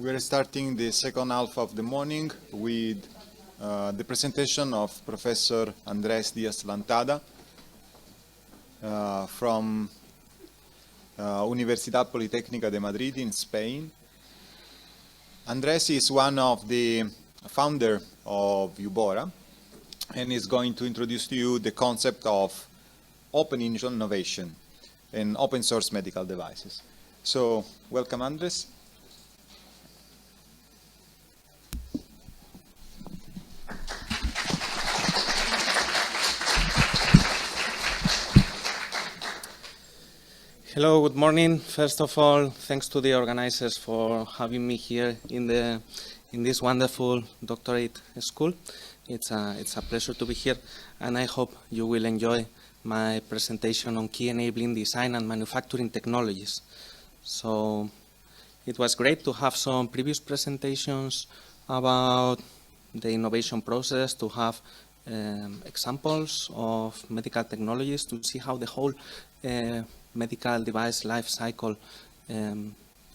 We are starting the second half of the morning with the presentation of Professor Andrès Diaz Lantada from Universidad Politecnica de Madrid in Spain. Andrés is one of the founder of UBORA and is going to introduce to you the concept of open innovation and open source medical devices. So, welcome Andrés. Hello, good morning. First of all, thanks to the organizers for having me here in this wonderful doctorate school. It's a pleasure to be here, and I hope you will enjoy my presentation on key enabling design and manufacturing technologies. So it was great to have some previous presentations about the innovation process, to have examples of medical technologies, to see how the whole medical device life cycle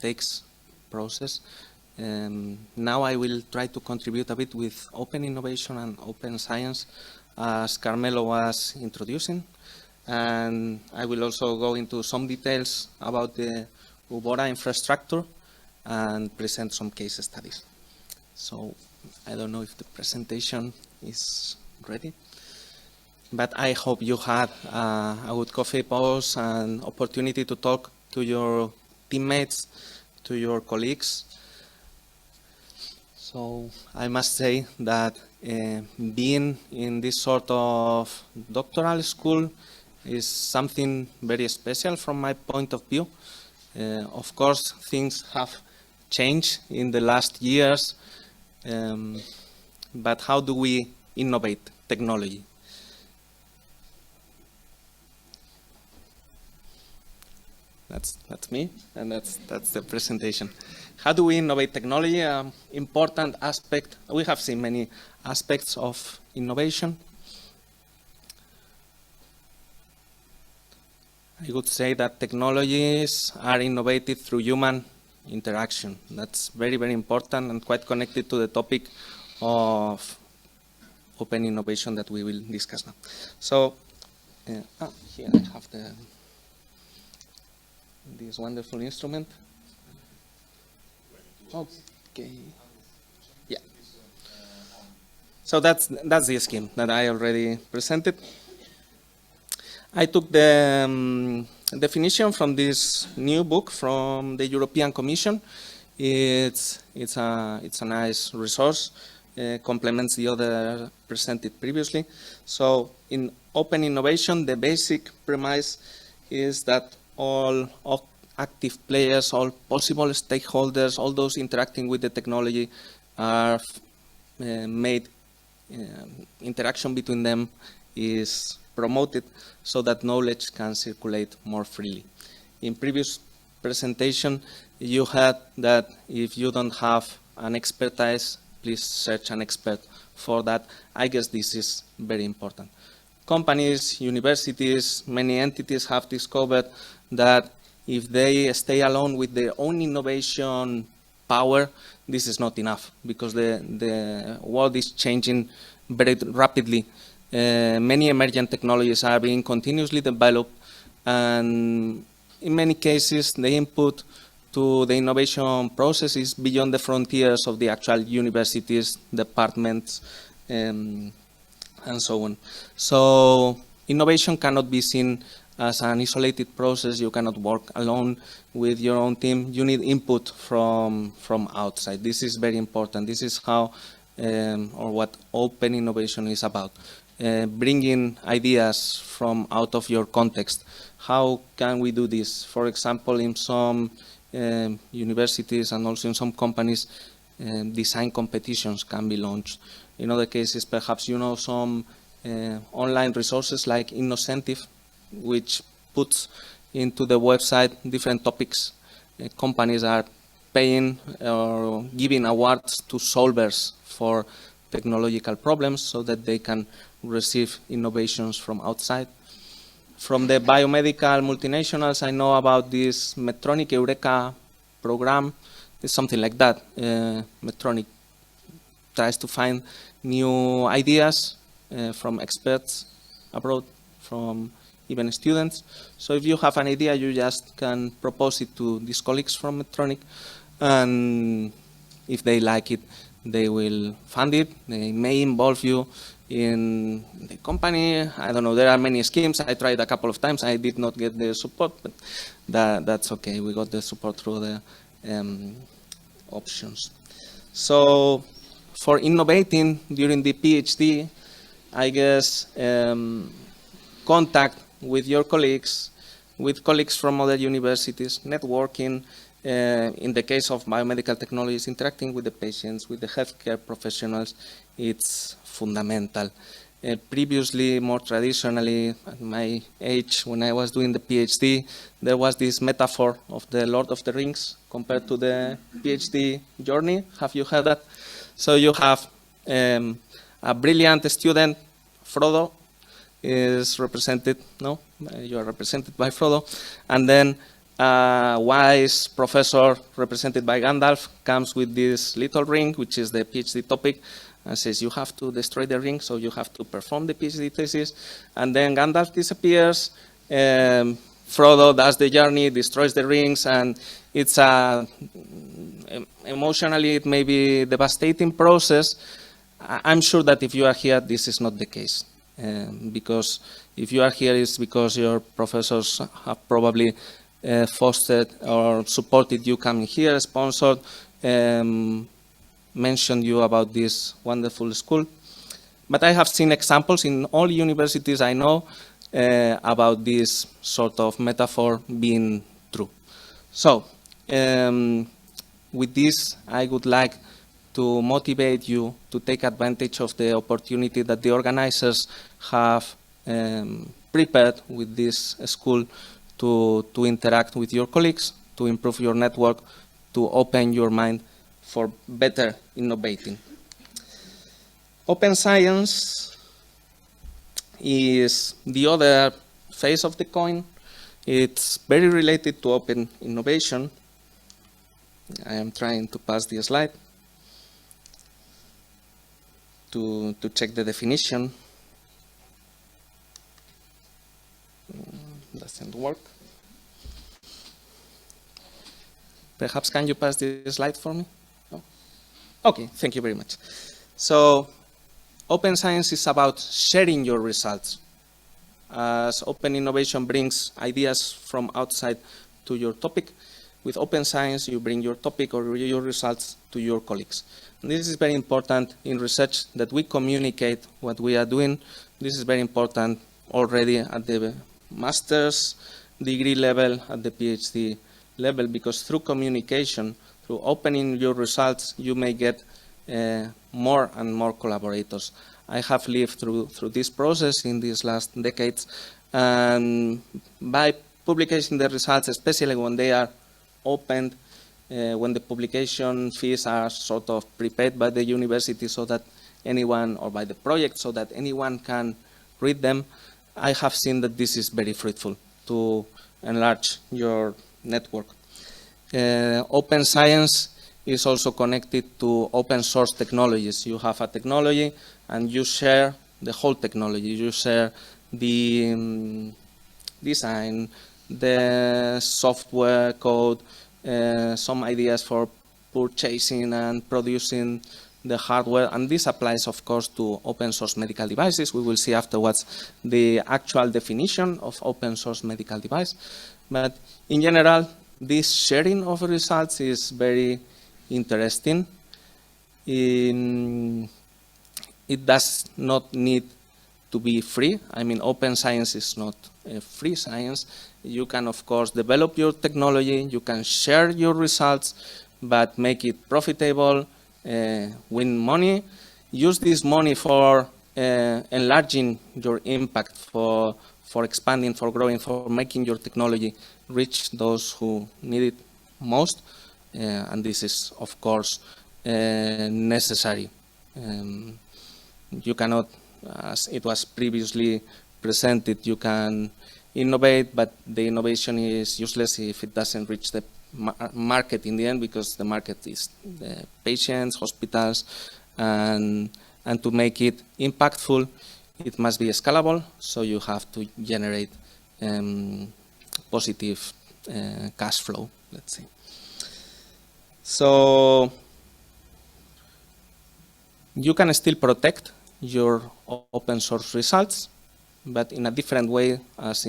takes process. Now I will try to contribute a bit with open innovation and open science, as Carmelo was introducing, and I will also go into some details about the UBORA infrastructure and present some case studies. So I don't know if the presentation is ready, but I hope you had a good coffee pause and opportunity to talk to your teammates, to your colleagues. So I must say that being in this sort of doctoral school is something very special from my point of view. Of course, things have changed in the last years, but how do we innovate technology? That's me, and that's the presentation. How do we innovate technology? Important aspect. We have seen many aspects of innovation. I would say that technologies are innovated through human interaction. That's very, very important and quite connected to the topic of open innovation that we will discuss now. So here I have this wonderful instrument. Okay. Yeah. So that's the scheme that I already presented. I took the definition from this new book from the European Commission. It's a nice resource. Complements the other presented previously. So in open innovation, the basic premise is that all active players, all possible stakeholders, all those interacting with the technology are made, interaction between them is promoted so that knowledge can circulate more freely. In previous presentation, you had that if you don't have an expertise, please search an expert for that. I guess this is very important. Companies, universities, many entities have discovered that if they stay alone with their own innovation power, this is not enough because the world is changing very rapidly. Many emergent technologies are being continuously developed, and in many cases the input to the innovation process is beyond the frontiers of the actual universities, departments, and so on. So innovation cannot be seen as an isolated process. You cannot work alone with your own team. You need input from outside. This is very important. This is how or what open innovation is about. Bringing ideas from out of your context. How can we do this? For example, in some universities and also in some companies, design competitions can be launched. In other cases, perhaps you know some online resources like Innocentive, which puts into the website different topics. Companies are paying or giving awards to solvers for technological problems so that they can receive innovations from outside. From the biomedical multinationals, I know about this Medtronic Eureka program is something like that. Medtronic tries to find new ideas from experts abroad, from even students. So if you have an idea, you just can propose it to these colleagues from Medtronic, and if they like it, they will fund it. They may involve you in the company. I don't know, there are many schemes. I tried a couple of times. I did not get the support, but that's okay. We got the support through the options. So for innovating during the PhD, I guess contact with your colleagues, with colleagues from other universities, networking, in the case of biomedical technologies, interacting with the patients, with the healthcare professionals, it's fundamental. Previously, more traditionally, at my age, when I was doing the PhD, there was this metaphor of the Lord of the Rings compared to the PhD journey. Have you heard that? So you have a brilliant student, Frodo, is represented, no? You are represented by Frodo. And then a wise professor represented by Gandalf comes with this little ring, which is the PhD topic, and says you have to destroy the ring, so you have to perform the PhD thesis. And then Gandalf disappears, Frodo does the journey, destroys the rings, and it's a, emotionally it may be a devastating process. I'm sure that if you are here, this is not the case. Because if you are here, it's because your professors have probably fostered or supported you coming here, sponsored, mentioned you about this wonderful school. But I have seen examples in all universities I know about this sort of metaphor being true. So with this, I would like to motivate you to take advantage of the opportunity that the organizers have prepared with this school to interact with your colleagues, to improve your network, to open your mind for better innovating. Open science is the other face of the coin. It's very related to open innovation. I am trying to pass the slide to check the definition. Doesn't work. Perhaps can you pass the slide for me? No? Okay, thank you very much. So open science is about sharing your results. As open innovation brings ideas from outside to your topic, with open science you bring your topic or your results to your colleagues. And this is very important in research, that we communicate what we are doing. This is very important already at the master's degree level, at the PhD level, because through communication, through opening your results, you may get more and more collaborators. I have lived through this process in these last decades, and by publishing the results, especially when they are opened, when the publication fees are sort of prepaid by the university so that anyone, or by the project, so that anyone can read them, I have seen that this is very fruitful to enlarge your network. Open science is also connected to open source technologies. You have a technology and you share the whole technology. You share the design, the software code, some ideas for purchasing and producing the hardware, and this applies, of course, to open source medical devices. We will see afterwards the actual definition of open source medical device. But in general, this sharing of results is very interesting. It does not need to be free. I mean, open science is not a free science. You can, of course, develop your technology, you can share your results, but make it profitable, win money, use this money for enlarging your impact, for expanding, for growing, for making your technology reach those who need it most, and this is, of course, necessary. You cannot, as it was previously presented, you can innovate, but the innovation is useless if it doesn't reach the market in the end, because the market is the patients, hospitals, and to make it impactful, it must be scalable, so you have to generate positive cash flow, let's say. So you can still protect your open source results, but in a different way as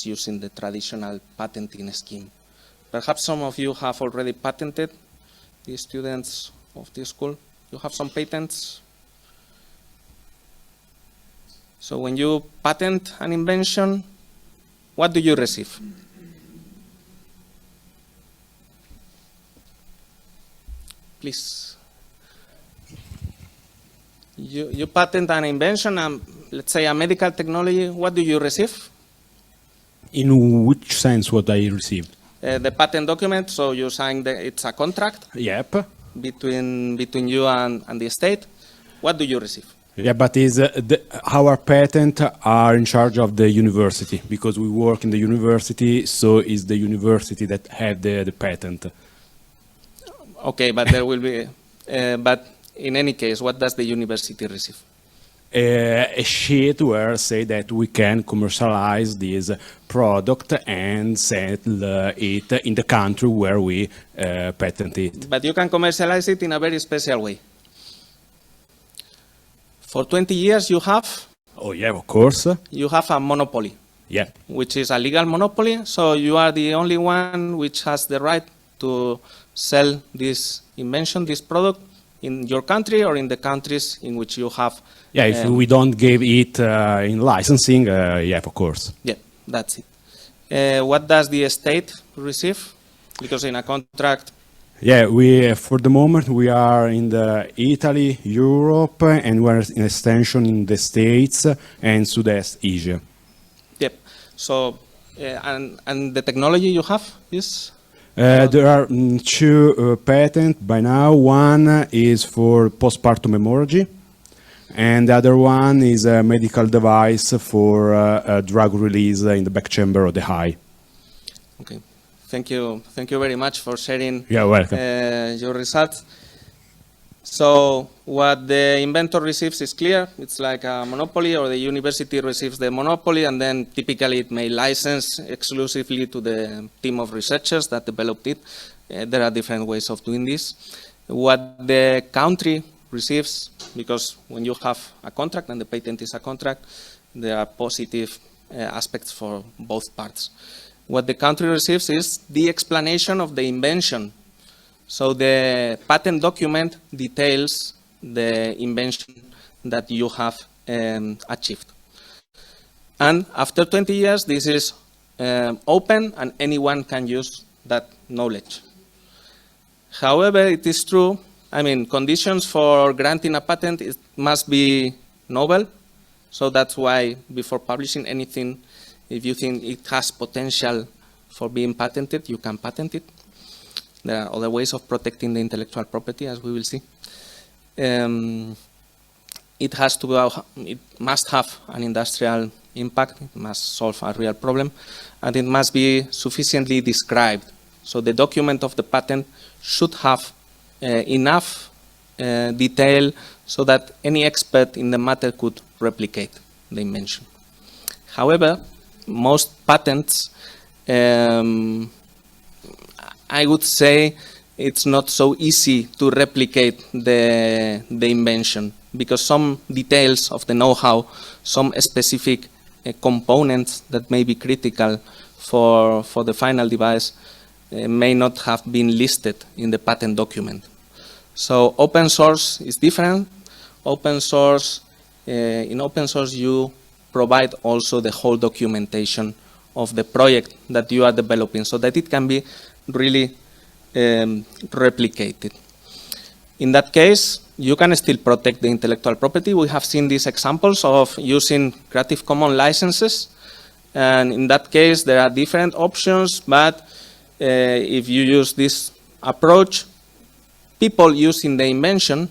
using the traditional patenting scheme. Perhaps some of you have already patented, the students of this school. You have some patents. So when you patent an invention, what do you receive? Please. You patent an invention, let's say a medical technology, what do you receive? In which sense what I received? The patent document, so you sign, it's a contract Yep. between you and the state. What do you receive? Yeah, but our patent are in charge of the university, because we work in the university, so it's the university that have the patent. Okay, but there will be, but in any case, what does the university receive? A sheet where say that we can commercialize this product and sell it in the country where we patent it. But you can commercialize it in a very special way. For 20 years you have? Oh yeah, of course. You have a monopoly. Yeah. Which is a legal monopoly, so you are the only one which has the right to sell this invention, this product, in your country or in the countries in which you have. Yeah, if we don't give it in licensing, yeah, of course. Yeah, that's it. What does the state receive? Because in a contract. Yeah, for the moment we are in the Italy, Europe, and we're in extension in the States and Southeast Asia. Yep. So, and the technology you have is? There are two patents by now. One is for postpartum hemorrhage, and the other one is a medical device for drug release in the back chamber of the eye. Okay. Thank you very much for sharing You're welcome. your results. So what the inventor receives is clear. It's like a monopoly, or the university receives the monopoly, and then typically it may license exclusively to the team of researchers that developed it. There are different ways of doing this. What the country receives, because when you have a contract and the patent is a contract, there are positive aspects for both parts. What the country receives is the explanation of the invention. So the patent document details the invention that you have achieved. And after 20 years, this is open and anyone can use that knowledge. However, it is true, I mean, conditions for granting a patent, it must be novel. So that's why before publishing anything, if you think it has potential for being patented, you can patent it. There are other ways of protecting the intellectual property, as we will see. It must have an industrial impact, it must solve a real problem, and it must be sufficiently described. So the document of the patent should have enough detail so that any expert in the matter could replicate the invention. However, most patents, I would say it's not so easy to replicate the invention, because some details of the know-how, some specific components that may be critical for the final device may not have been listed in the patent document. So open source is different. Open source, in open source you provide also the whole documentation of the project that you are developing, so that it can be really replicated. In that case, you can still protect the intellectual property. We have seen these examples of using Creative Commons licenses, and in that case there are different options, but if you use this approach, people using the invention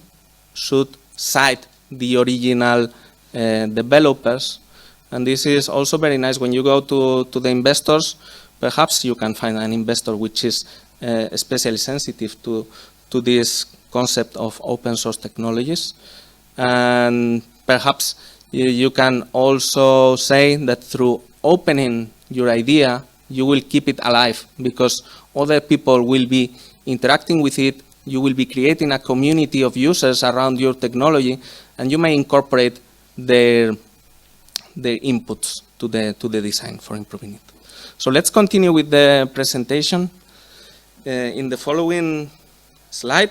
should cite the original developers. And this is also very nice when you go to the investors. Perhaps you can find an investor which is especially sensitive to this concept of open source technologies. And perhaps you can also say that through opening your idea, you will keep it alive because other people will be interacting with it. You will be creating a community of users around your technology, and you may incorporate their inputs to the design for improving it. So let's continue with the presentation. In the following slide,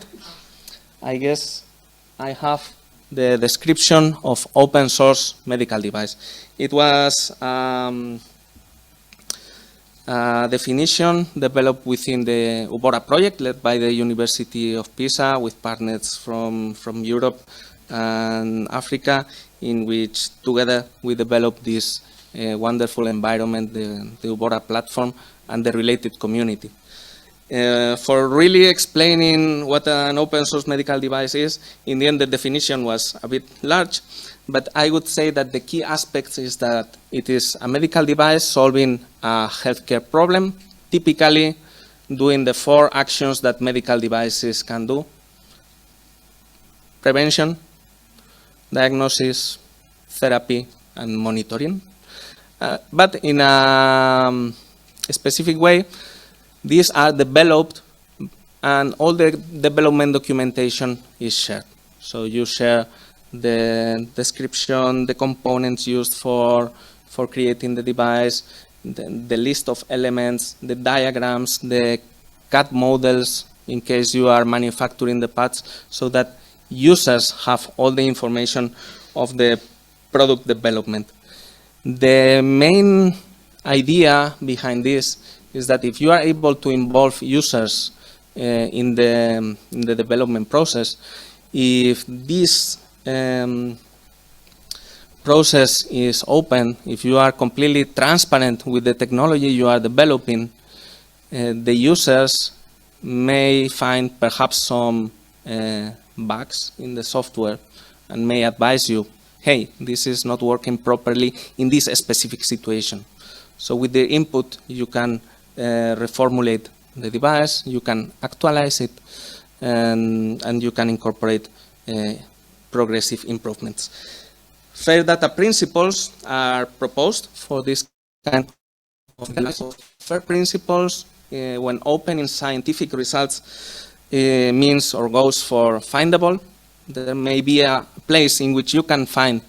I guess I have the description of open source medical device. It was a definition developed within the UBORA project led by the University of Pisa with partners from Europe and Africa, in which together we developed this wonderful environment, the UBORA platform and the related community. For really explaining what an open source medical device is, in the end the definition was a bit large, but I would say that the key aspect is that it is a medical device solving a healthcare problem, typically doing the 4 actions that medical devices can do: prevention, diagnosis, therapy, and monitoring. But in a specific way, these are developed and all the development documentation is shared. So you share the description, the components used for creating the device, the list of elements, the diagrams, the CAD models in case you are manufacturing the parts, so that users have all the information of the product development. The main idea behind this is that if you are able to involve users in the development process, if this process is open, if you are completely transparent with the technology you are developing, the users may find perhaps some bugs in the software and may advise you, hey, this is not working properly in this specific situation. So with the input, you can reformulate the device, you can actualize it, and you can incorporate progressive improvements. Fair data principles are proposed for this kind of device. Fair principles, when opening scientific results, means or goes for findable. There may be a place in which you can find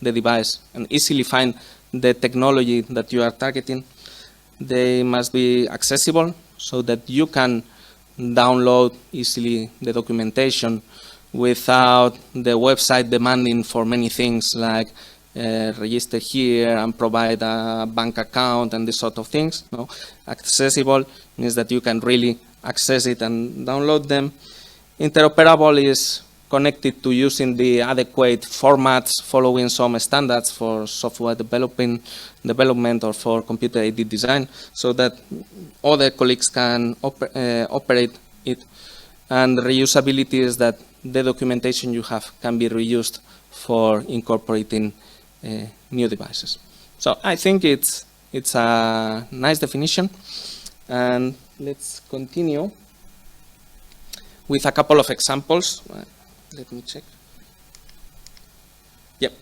the device and easily find the technology that you are targeting. They must be accessible so that you can download easily the documentation without the website demanding for many things like register here and provide a bank account and this sort of things. No, accessible means that you can really access it and download them. Interoperable is connected to using the adequate formats following some standards for software development or for computer-aided design, so that other colleagues can operate it. And reusability is that the documentation you have can be reused for incorporating new devices. So I think it's a nice definition. And let's continue with a couple of examples. Let me check. Yep.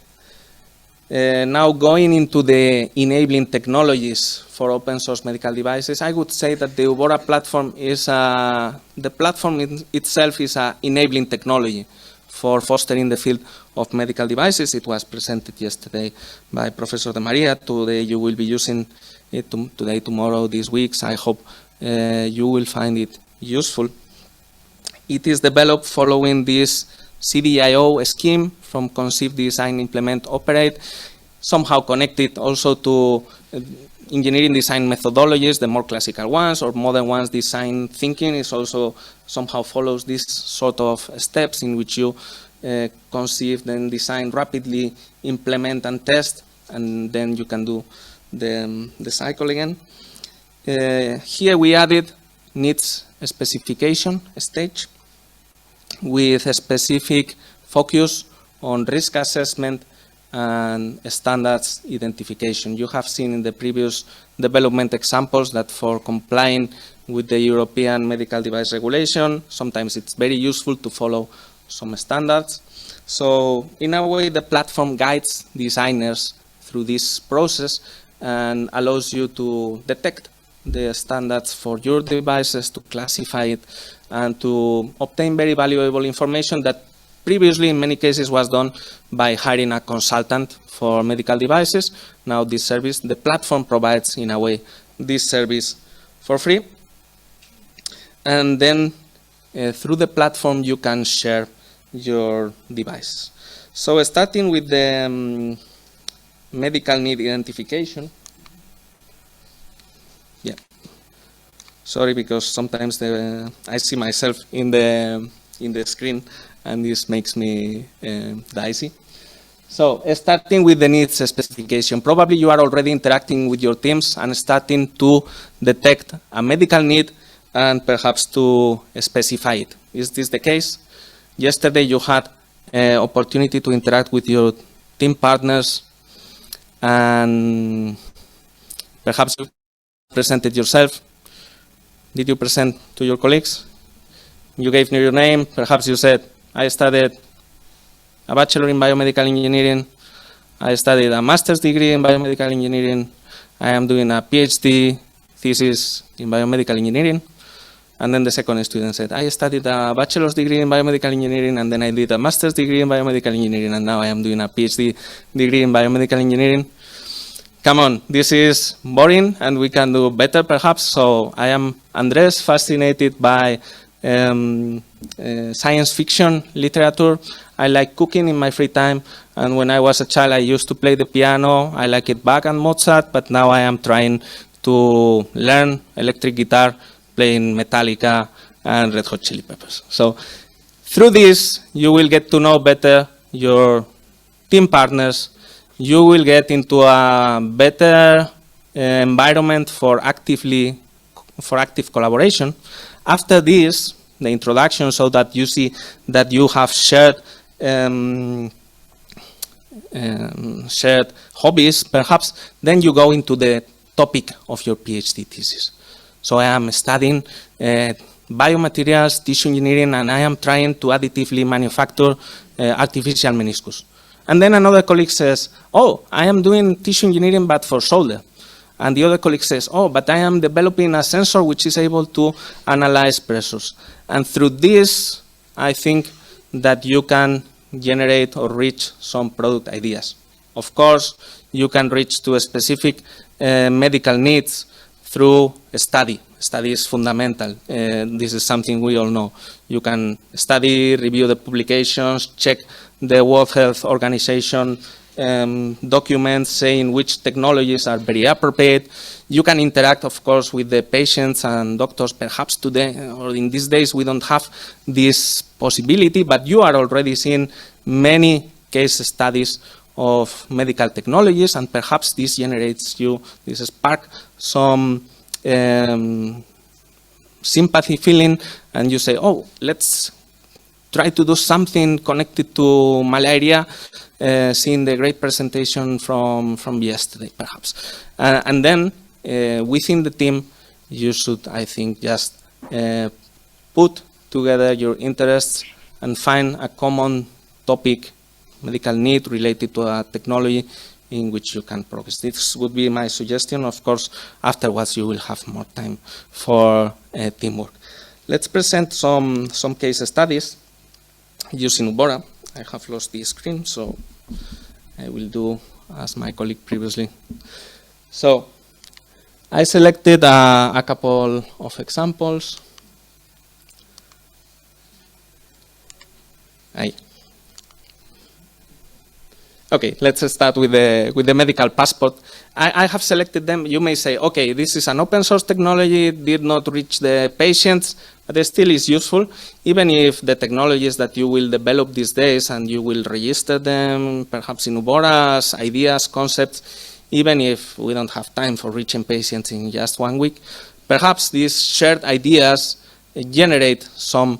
Now going into the enabling technologies for open source medical devices, I would say that the UBORA platform is the platform itself is an enabling technology for fostering the field of medical devices. It was presented yesterday by Professor De Maria. Today you will be using it today, tomorrow, these weeks. I hope you will find it useful. It is developed following this CDIO scheme from conceive, design, implement, operate, somehow connected also to engineering design methodologies, the more classical ones or modern ones. Design thinking is also somehow follows this sort of steps in which you conceive, then design rapidly, implement and test, and then you can do the cycle again. Here we added needs specification stage with a specific focus on risk assessment and standards identification. You have seen in the previous development examples that for complying with the European medical device regulation. Sometimes it's very useful to follow some standards. So in a way, the platform guides designers through this process and allows you to detect the standards for your devices, to classify it, and to obtain very valuable information that previously in many cases was done by hiring a consultant for medical devices. Now this service, the platform provides in a way this service for free. And then through the platform you can share your device. So starting with the medical need identification. Yeah. Sorry, because sometimes I see myself in the screen and this makes me dicey. So starting with the needs specification, probably you are already interacting with your teams and starting to detect a medical need and perhaps to specify it. Is this the case? Yesterday you had opportunity to interact with your team partners and perhaps you presented yourself. Did you present to your colleagues? You gave me your name, perhaps you said, I studied a bachelor in biomedical engineering, I studied a master's degree in biomedical engineering, I am doing a PhD thesis in biomedical engineering. And then the second student said, I studied a bachelor's degree in biomedical engineering, and then I did a master's degree in biomedical engineering, and now I am doing a PhD degree in biomedical engineering. Come on, this is boring, and we can do better perhaps. So I am Andrés, fascinated by science fiction literature. I like cooking in my free time, and when I was a child I used to play the piano. I like it Bach and Mozart, but now I am trying to learn electric guitar, playing Metallica and Red Hot Chili Peppers. So through this, you will get to know better your team partners. You will get into a better environment for active collaboration. After this, the introduction, so that you see that you have shared shared hobbies, perhaps, then you go into the topic of your PhD thesis. So I am studying biomaterials, tissue engineering, and I am trying to additively manufacture artificial meniscus. And then another colleague says, oh, I am doing tissue engineering but for shoulder. And the other colleague says, oh, but I am developing a sensor which is able to analyze pressures. And through this, I think that you can generate or reach some product ideas. Of course, you can reach to a specific medical needs through a study. Study is fundamental. This is something we all know. You can study, review the publications, check the World Health Organization documents saying which technologies are very appropriate. You can interact, of course, with the patients and doctors. Perhaps today, or in these days, we don't have this possibility, but you are already seeing many case studies of medical technologies, and perhaps this generates you, this spark some sympathy feeling, and you say, oh, let's try to do something connected to malaria, seeing the great presentation from yesterday, perhaps. And then within the team, you should, I think, just put together your interests and find a common topic, medical need related to a technology in which you can progress. This would be my suggestion. Of course, afterwards you will have more time for teamwork. Let's present some case studies using UBORA. I have lost the screen, so I will do as my colleague previously. So I selected a couple of examples. Okay, let's start with the medical passport. I have selected them. You may say, okay, this is an open source technology, did not reach the patients, but it still is useful, even if the technologies that you will develop these days and you will register them, perhaps in UBORA as ideas, concepts, even if we don't have time for reaching patients in just 1 week, perhaps these shared ideas generate some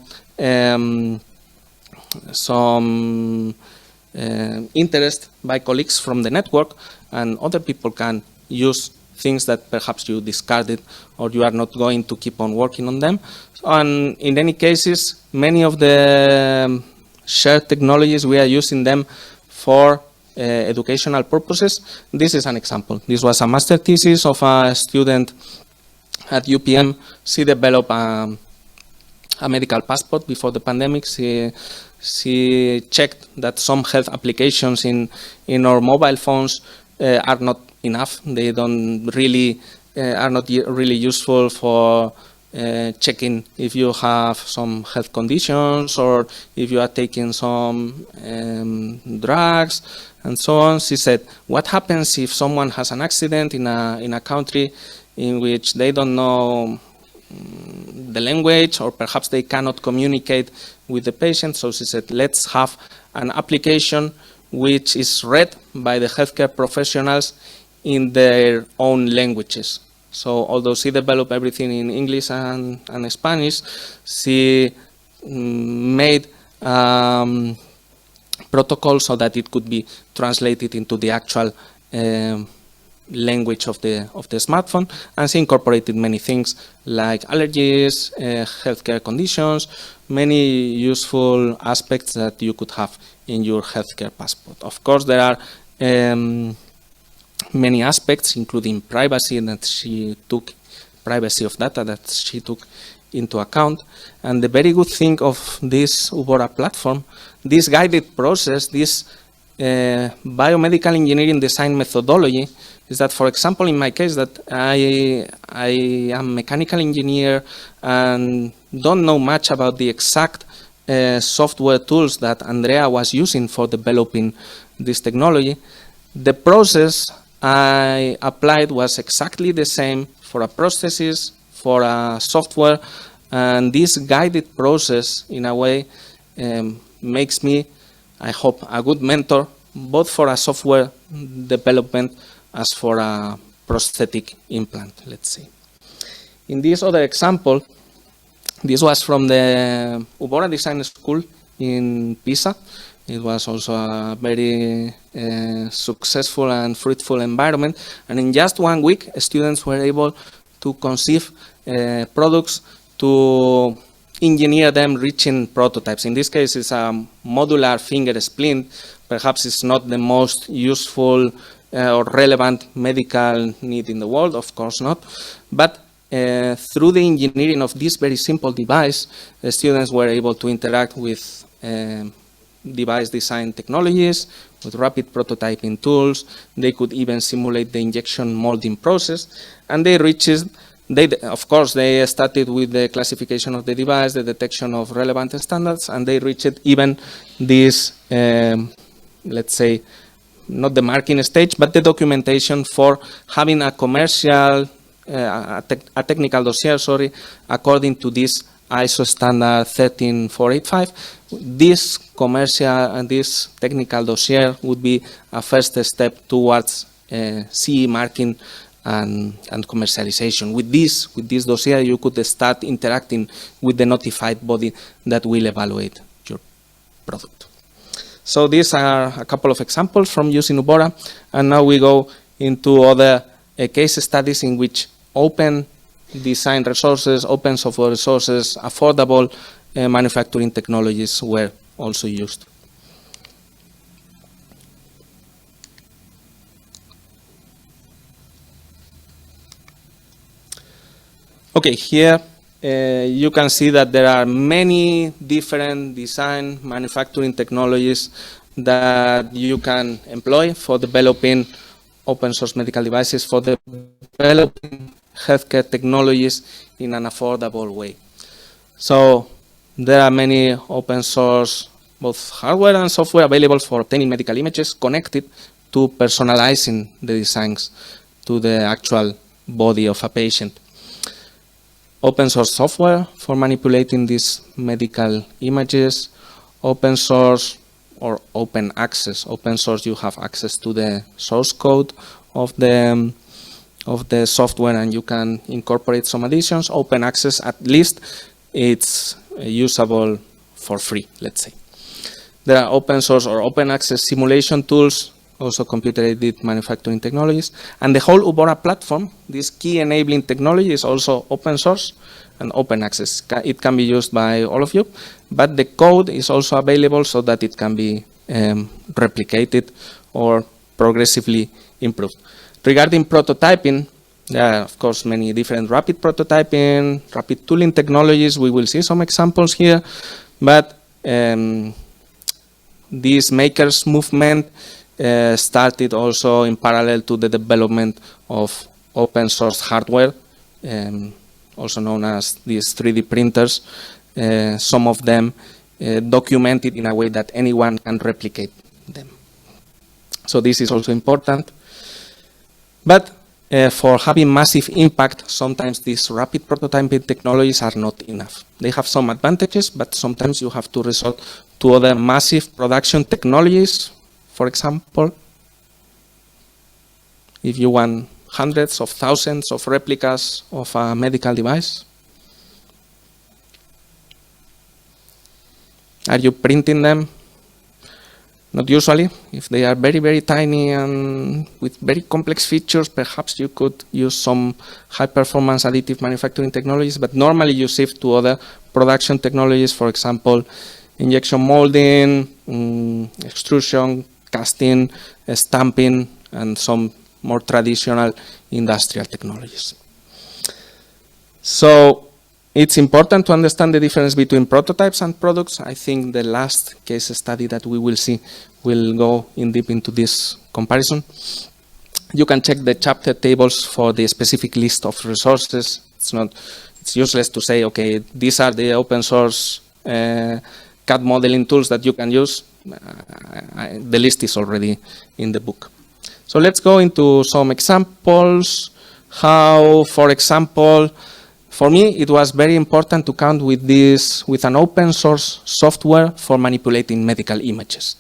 interest by colleagues from the network, and other people can use things that perhaps you discarded or you are not going to keep on working on them. And in any cases, many of the shared technologies, we are using them for educational purposes. This is an example. This was a master thesis of a student at UPM. She developed a medical passport before the pandemic. She checked that some health applications in our mobile phones are not enough. They don't really are not really useful for checking if you have some health conditions or if you are taking some drugs and so on. She said, what happens if someone has an accident in a country in which they don't know the language, or perhaps they cannot communicate with the patient? So she said, let's have an application which is read by the healthcare professionals in their own languages. So although she developed everything in English and Spanish, she made protocol so that it could be translated into the actual language of the smartphone, and she incorporated many things like allergies, healthcare conditions, many useful aspects that you could have in your healthcare passport. Of course, there are many aspects, including privacy privacy of data that she took into account. And the very good thing of this UBORA platform, this guided process, this biomedical engineering design methodology, is that, for example, in my case, that I am a mechanical engineer and don't know much about the exact software tools that Andrea was using for developing this technology. The process I applied was exactly the same for a processes, for a software, and this guided process, in a way, makes me, I hope, a good mentor, both for a software development as for a prosthetic implant, let's say. In this other example, this was from the UBORA Design School in Pisa. It was also a very successful and fruitful environment. And in just 1 week, students were able to conceive products, to engineer them reaching prototypes. In this case, it's a modular finger splint. Perhaps it's not the most useful or relevant medical need in the world, of course not. But through the engineering of this very simple device, the students were able to interact with device design technologies, with rapid prototyping tools. They could even simulate the injection molding process, and they reached, of course, they started with the classification of the device, the detection of relevant standards, and they reached even this, let's say, not the marking stage, but the documentation for having a commercial, a technical dossier, sorry, according to this ISO standard 13485. This commercial and this technical dossier would be a first step towards CE marking and commercialization. With this dossier, you could start interacting with the notified body that will evaluate your product. So these are a couple of examples from using UBORA, and now we go into other case studies in which open design resources, open software resources, affordable manufacturing technologies were also used. Okay, here you can see that there are many different design manufacturing technologies that you can employ for developing open source medical devices, for developing healthcare technologies in an affordable way. So there are many open source, both hardware and software, available for obtaining medical images connected to personalizing the designs to the actual body of a patient. Open source software for manipulating these medical images, open source or open access. Open source, you have access to the source code of the software and you can incorporate some additions. Open access, at least it's usable for free, let's say. There are open source or open access simulation tools also computer-aided manufacturing technologies. And the whole UBORA platform, this key enabling technology, is also open source and open access. It can be used by all of you, but the code is also available so that it can be replicated or progressively improved. Regarding prototyping, there are, of course, many different rapid prototyping, rapid tooling technologies. We will see some examples here, but this makers movement started also in parallel to the development of open source hardware, also known as these 3D printers, some of them documented in a way that anyone can replicate them. So this is also important. But for having massive impact, sometimes these rapid prototyping technologies are not enough. They have some advantages, but sometimes you have to resort to other massive production technologies. For example, if you want hundreds of thousands of replicas of a medical device, are you printing them? Not usually. If they are very, very tiny and with very complex features, perhaps you could use some high-performance additive manufacturing technologies, but normally you shift to other production technologies, for example, injection molding, extrusion, casting, stamping, and some more traditional industrial technologies. So it's important to understand the difference between prototypes and products. I think the last case study that we will see will go in deep into this comparison. You can check the chapter tables for the specific list of resources. It's useless to say, okay, these are the open source CAD modeling tools that you can use. The list is already in the book. So let's go into some examples. How, for example, for me, it was very important to count with an open source software for manipulating medical images.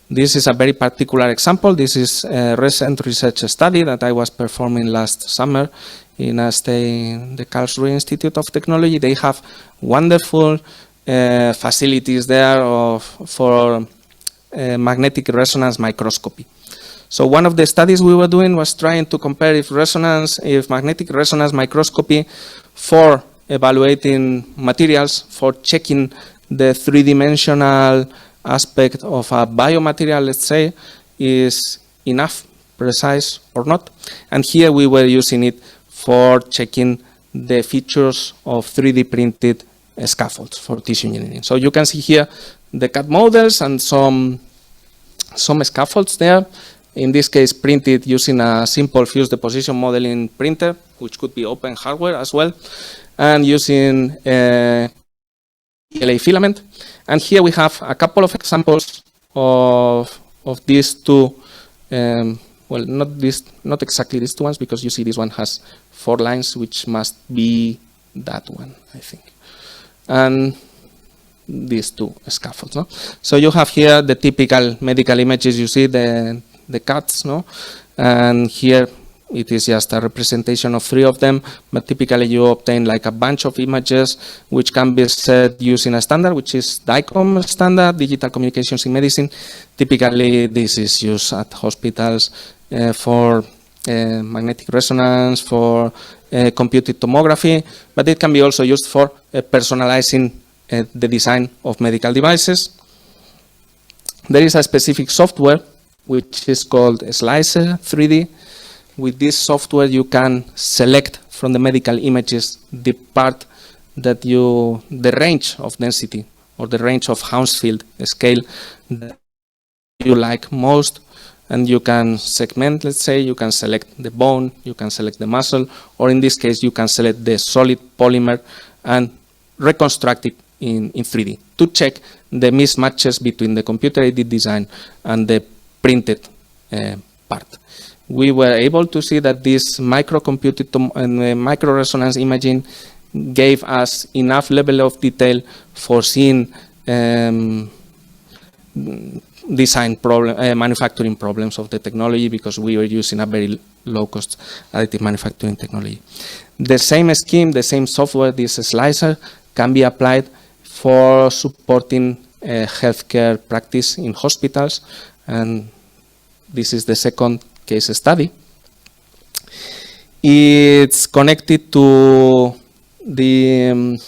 This is a very particular example. This is a recent research study that I was performing last summer in a stay in the Karlsruhe Institute of Technology. They have wonderful facilities there for magnetic resonance microscopy. So one of the studies we were doing was trying to compare if magnetic resonance microscopy for evaluating materials, for checking the three-dimensional aspect of a biomaterial, let's say, is enough, precise or not. And here we were using it for checking the features of 3D printed scaffolds for tissue engineering. So you can see here the CAD models and some scaffolds there. In this case, printed using a simple fused deposition modeling printer, which could be open hardware as well, and using LA filament. And here we have a couple of examples of these two. Well, not exactly these two ones, because you see this one has 4 lines, which must be that one, I think. And these two scaffolds. No? So you have here the typical medical images. You see the cuts, no? And here it is just a representation of 3 of them, but typically you obtain like a bunch of images which can be set using a standard, which is DICOM standard, Digital Communications in Medicine. Typically this is used at hospitals for magnetic resonance, for computed tomography, but it can be also used for personalizing the design of medical devices. There is a specific software which is called Slicer 3D. With this software, you can select from the medical images the part that the range of density or the range of Hounsfield scale that you like most, and you can segment, let's say, you can select the bone, you can select the muscle, or in this case, you can select the solid polymer and reconstruct it in 3D to check the mismatches between the computer-aided design and the printed part. We were able to see that this micro-computed micro resonance imaging gave us enough level of detail for seeing manufacturing problems of the technology, because we were using a very low-cost additive manufacturing technology. The same scheme, the same software, this slicer, can be applied for supporting healthcare practice in hospitals, and This is the second case study. It's connected to the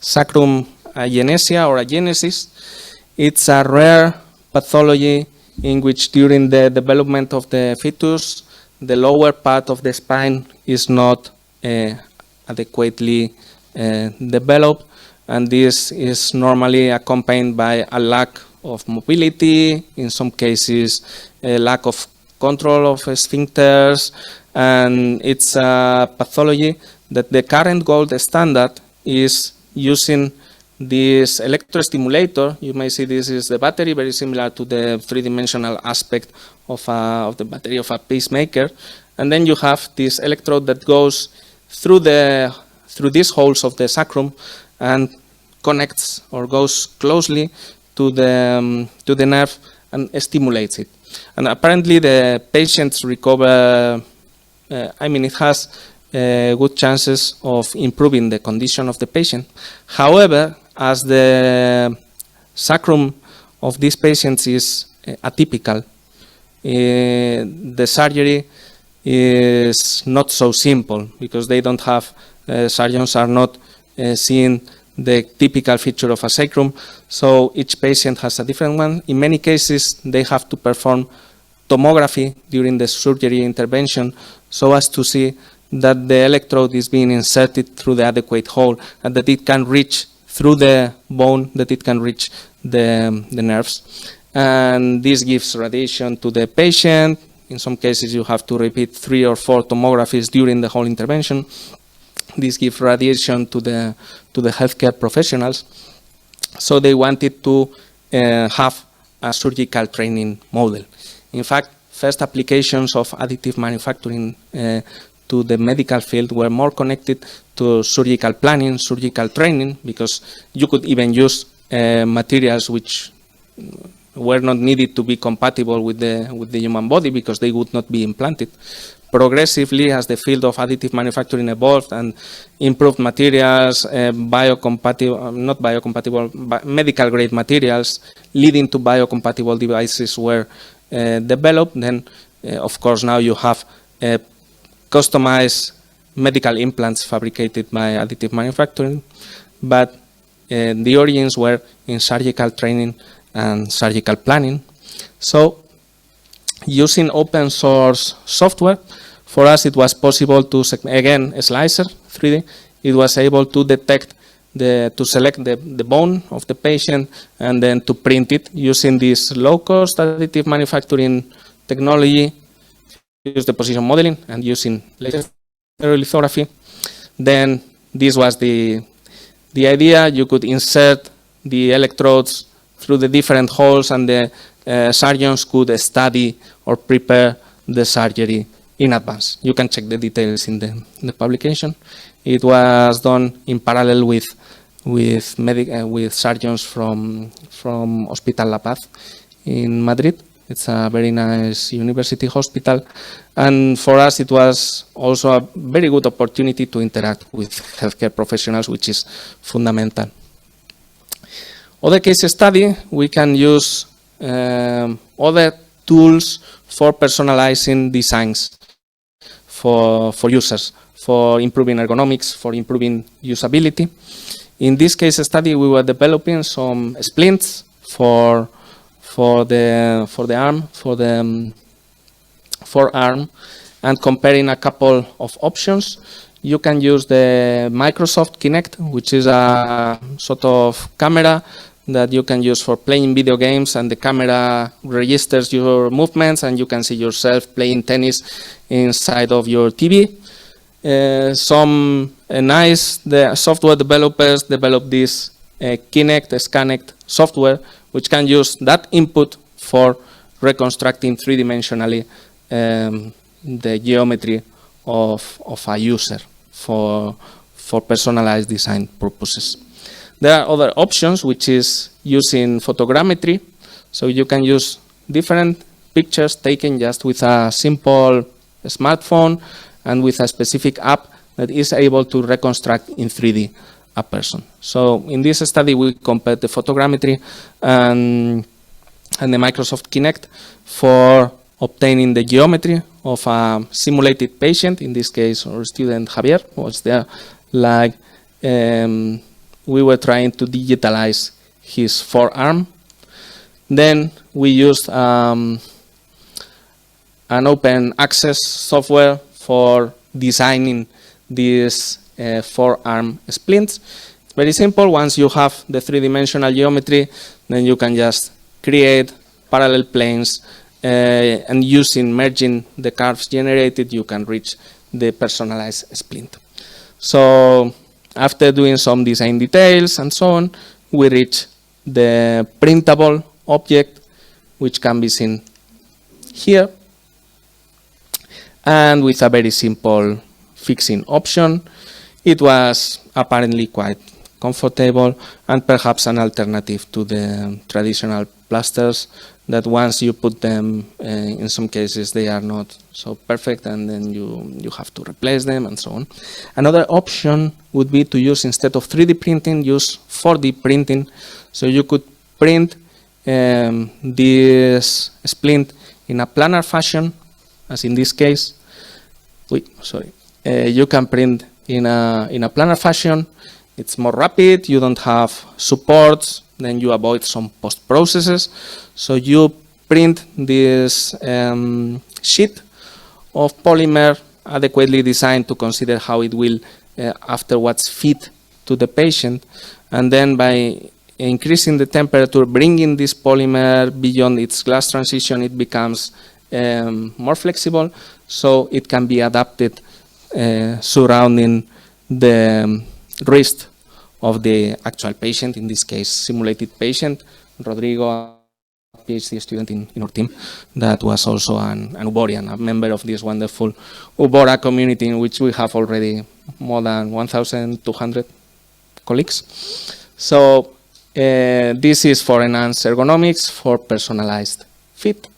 sacrum agenesia or agenesis. It's a rare pathology in which during the development of the fetus, the lower part of the spine is not adequately developed, and this is normally accompanied by a lack of mobility, in some cases a lack of control of sphincters, and it's a pathology that the current gold standard is using this electrostimulator. You may see this is the battery, very similar to the three-dimensional aspect of the battery of a pacemaker. And then you have this electrode that goes through these holes of the sacrum and connects or goes closely to the nerve and stimulates it. And apparently the patients recover, it has good chances of improving the condition of the patient. However, as the sacrum of these patients is atypical, the surgery is not so simple because they don't have, surgeons are not seeing the typical feature of a sacrum, so each patient has a different one. In many cases, they have to perform tomography during the surgery intervention so as to see that the electrode is being inserted through the adequate hole and that it can reach through the bone, that it can reach the nerves. And this gives radiation to the patient. In some cases, you have to repeat 3 or 4 tomographies during the whole intervention. This gives radiation to the healthcare professionals. So they wanted to have a surgical training model. In fact, first applications of additive manufacturing to the medical field were more connected to surgical planning, surgical training, because you could even use materials which were not needed to be compatible with the human body because they would not be implanted. Progressively, as the field of additive manufacturing evolved and improved materials, medical grade materials leading to biocompatible devices were developed, then of course now you have customized medical implants fabricated by additive manufacturing, but the origins were in surgical training and surgical planning. So using open source software, for us it was possible to, again, a slicer 3D, it was able to detect, to select the bone of the patient and then to print it using this low-cost additive manufacturing technology, use the position modeling and using laser lithography. Then this was the idea. You could insert the electrodes through the different holes and the surgeons could study or prepare the surgery in advance. You can check the details in the publication. It was done in parallel with surgeons from Hospital La Paz in Madrid. It's a very nice university hospital. And for us, it was also a very good opportunity to interact with healthcare professionals, which is fundamental. Other case study, we can use other tools for personalizing designs for users, for improving ergonomics, for improving usability. In this case study, we were developing some splints for the arm, for the forearm, and comparing a couple of options. You can use the Microsoft Kinect, which is a sort of camera that you can use for playing video games, and the camera registers your movements and you can see yourself playing tennis inside of your TV. The software developers developed this Kinect, Scanect software, which can use that input for reconstructing three-dimensionally the geometry of a user for personalized design purposes. There are other options, which is using photogrammetry. So you can use different pictures taken just with a simple smartphone and with a specific app that is able to reconstruct in 3D a person. So in this study, we compared the photogrammetry and the Microsoft Kinect for obtaining the geometry of a simulated patient, in this case our student Javier was there, like we were trying to digitalize his forearm. Then we used an open access software for designing these forearm splints. It's very simple. Once you have the three-dimensional geometry, then you can just create parallel planes, and merging the curves generated, you can reach the personalized splint. So after doing some design details and so on, we reach the printable object, which can be seen here, and with a very simple fixing option. It was apparently quite comfortable and perhaps an alternative to the traditional plasters that once you put them, in some cases they are not so perfect, and then you have to replace them and so on. Another option would be to use, instead of 3D printing, use 4D printing. So you could print this splint in a planar fashion, as in this case. You can print in a planar fashion. It's more rapid, you don't have supports, then you avoid some post-processes. So you print this sheet of polymer adequately designed to consider how it will afterwards fit to the patient. And then by increasing the temperature, bringing this polymer beyond its glass transition, it becomes more flexible, so it can be adapted surrounding the wrist of the actual patient, in this case simulated patient, Rodrigo, a PhD student in our team, that was also an UBORian, a member of this wonderful UBORA community, in which we have already more than 1,200 colleagues. So this is for enhanced ergonomics, for personalized fit.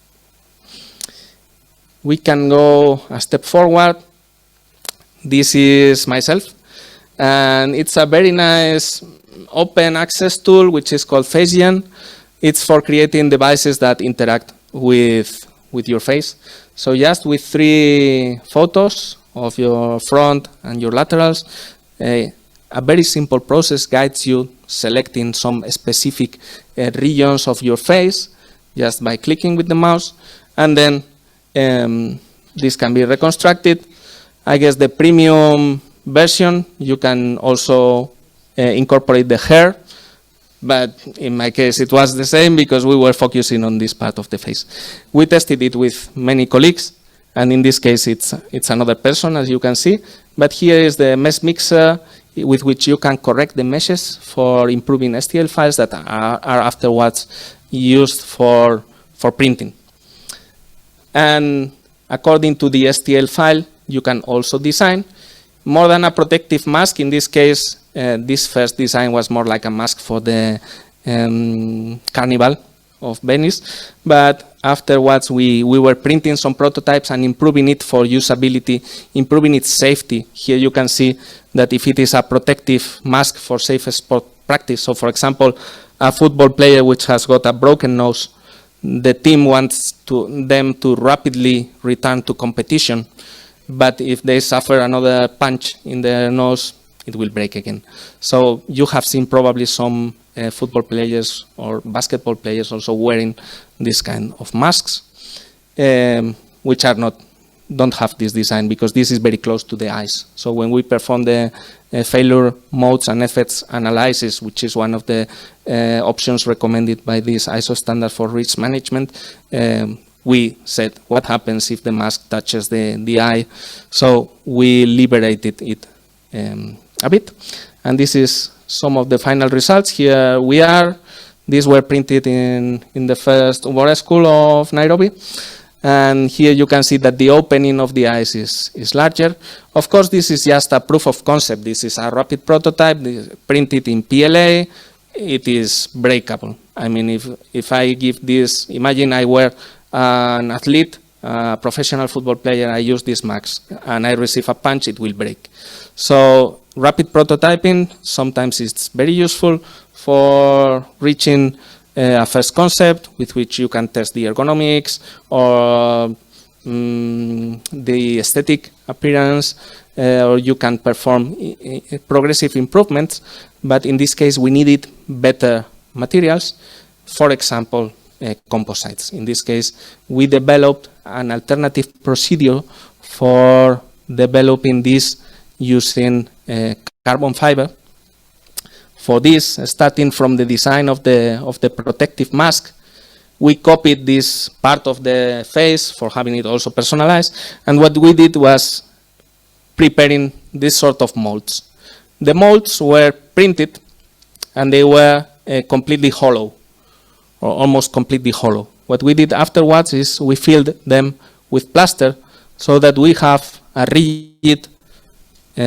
We can go a step forward. This is myself, and it's a very nice open access tool which is called FaceGen. It's for creating devices that interact with your face. So just with 3 photos of your front and your laterals, a very simple process guides you selecting some specific regions of your face just by clicking with the mouse, and then this can be reconstructed. I guess the premium version, you can also incorporate the hair, but in my case it was the same because we were focusing on this part of the face. We tested it with many colleagues, and in this case it's another person, as you can see, but here is the mesh mixer with which you can correct the meshes for improving STL files that are afterwards used for printing. And according to the STL file, you can also design more than a protective mask. In this case, this first design was more like a mask for the Carnival of Venice, but afterwards we were printing some prototypes and improving it for usability, improving its safety. Here you can see that if it is a protective mask for safe sport practice, so for example, a football player which has got a broken nose, the team wants them to rapidly return to competition, but if they suffer another punch in their nose, it will break again. So you have seen probably some football players or basketball players also wearing this kind of masks, which don't have this design because this is very close to the eyes. So when we perform the failure modes and effects analysis, which is one of the options recommended by this ISO standard for risk management, we said, what happens if the mask touches the eye? So we liberated it a bit. And this is some of the final results. Here we are. These were printed in the first UBORA school of Nairobi. And here you can see that the opening of the eyes is larger. Of course, this is just a proof of concept. This is a rapid prototype printed in PLA. It is breakable. I mean, if I give this, imagine I were an athlete, a professional football player, I use this mask and I receive a punch, it will break. So rapid prototyping, sometimes it's very useful for reaching a first concept with which you can test the ergonomics or the aesthetic appearance, or you can perform progressive improvements. But in this case, we needed better materials, for example, composites. In this case, we developed an alternative procedure for developing this using carbon fiber. For this, starting from the design of the protective mask, we copied this part of the face for having it also personalized, and what we did was preparing this sort of molds. The molds were printed and they were completely hollow, or almost completely hollow. What we did afterwards is we filled them with plaster so that we have a rigid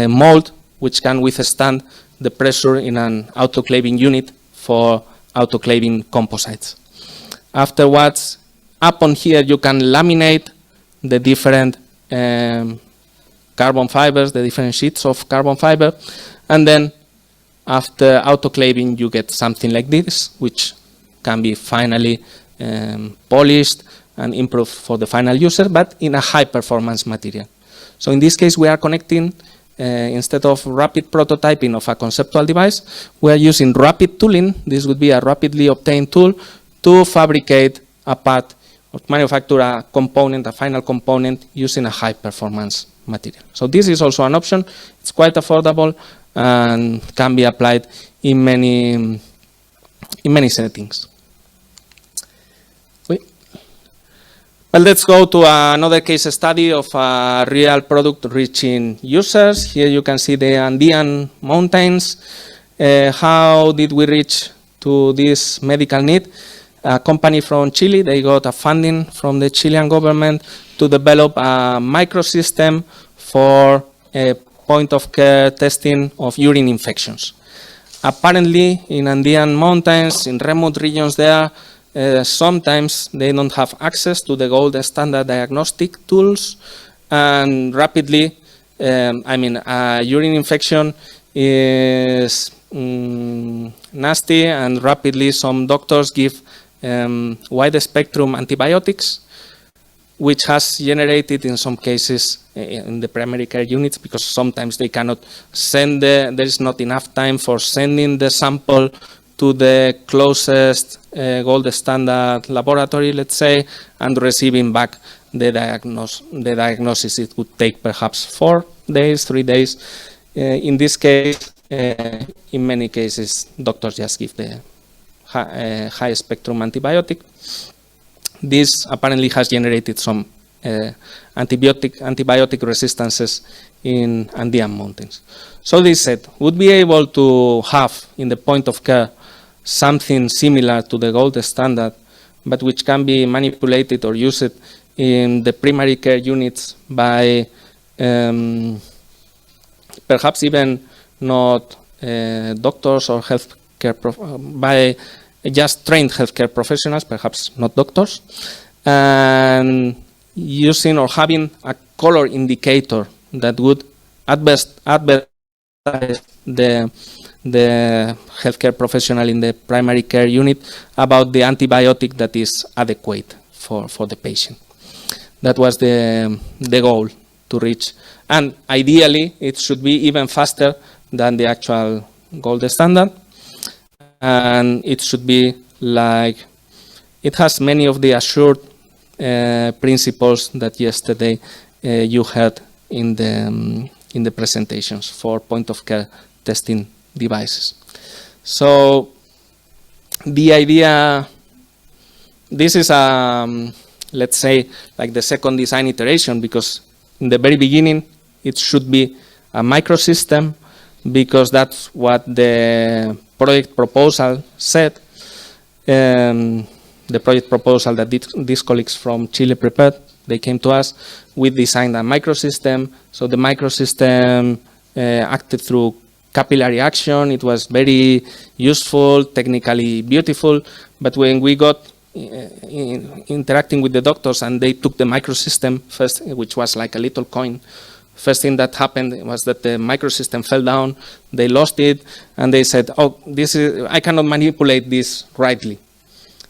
mold which can withstand the pressure in an autoclaving unit for autoclaving composites. Afterwards, up on here, you can laminate the different carbon fibers, the different sheets of carbon fiber, and then after autoclaving, you get something like this, which can be finally polished and improved for the final user, but in a high-performance material. So in this case, we are connecting, instead of rapid prototyping of a conceptual device, we are using rapid tooling. This would be a rapidly obtained tool to fabricate a part or manufacture a component, a final component, using a high-performance material. So this is also an option. It's quite affordable and can be applied in many settings. Well, let's go to another case study of a real product reaching users. Here you can see the Andean mountains. How did we reach to this medical need? A company from Chile, they got a funding from the Chilean government to develop a microsystem for point-of-care testing of urine infections. Apparently, in Andean mountains, in remote regions there, sometimes they don't have access to the gold standard diagnostic tools, and rapidly, a urine infection is nasty, and rapidly some doctors give wide spectrum antibiotics, which has generated in some cases in the primary care units, because sometimes they cannot send there is not enough time for sending the sample to the closest gold standard laboratory, let's say, and receiving back the diagnosis. It would take perhaps 4 days, 3 days. In this case, in many cases, doctors just give the high spectrum antibiotic. This apparently has generated some antibiotic resistances in Andean mountains. So they said, would be able to have in the point of care something similar to the gold standard, but which can be manipulated or used in the primary care units by perhaps even not doctors or by just trained healthcare professionals, perhaps not doctors, and using or having a color indicator that would advertise the healthcare professional in the primary care unit about the antibiotic that is adequate for the patient. That was the goal to reach. And ideally, it should be even faster than the actual gold standard. And it should be like, it has many of the assured principles that yesterday you heard in the presentations for point-of-care testing devices. So the idea, this is let's say like the second design iteration, because in the very beginning it should be a microsystem, because that's what the project proposal said. The project proposal that these colleagues from Chile prepared, they came to us. We designed a microsystem. So the microsystem acted through capillary action. It was very useful, technically beautiful. But when we got interacting with the doctors and they took the microsystem first, which was like a little coin, first thing that happened was that the microsystem fell down, they lost it, and they said, oh, I cannot manipulate this rightly.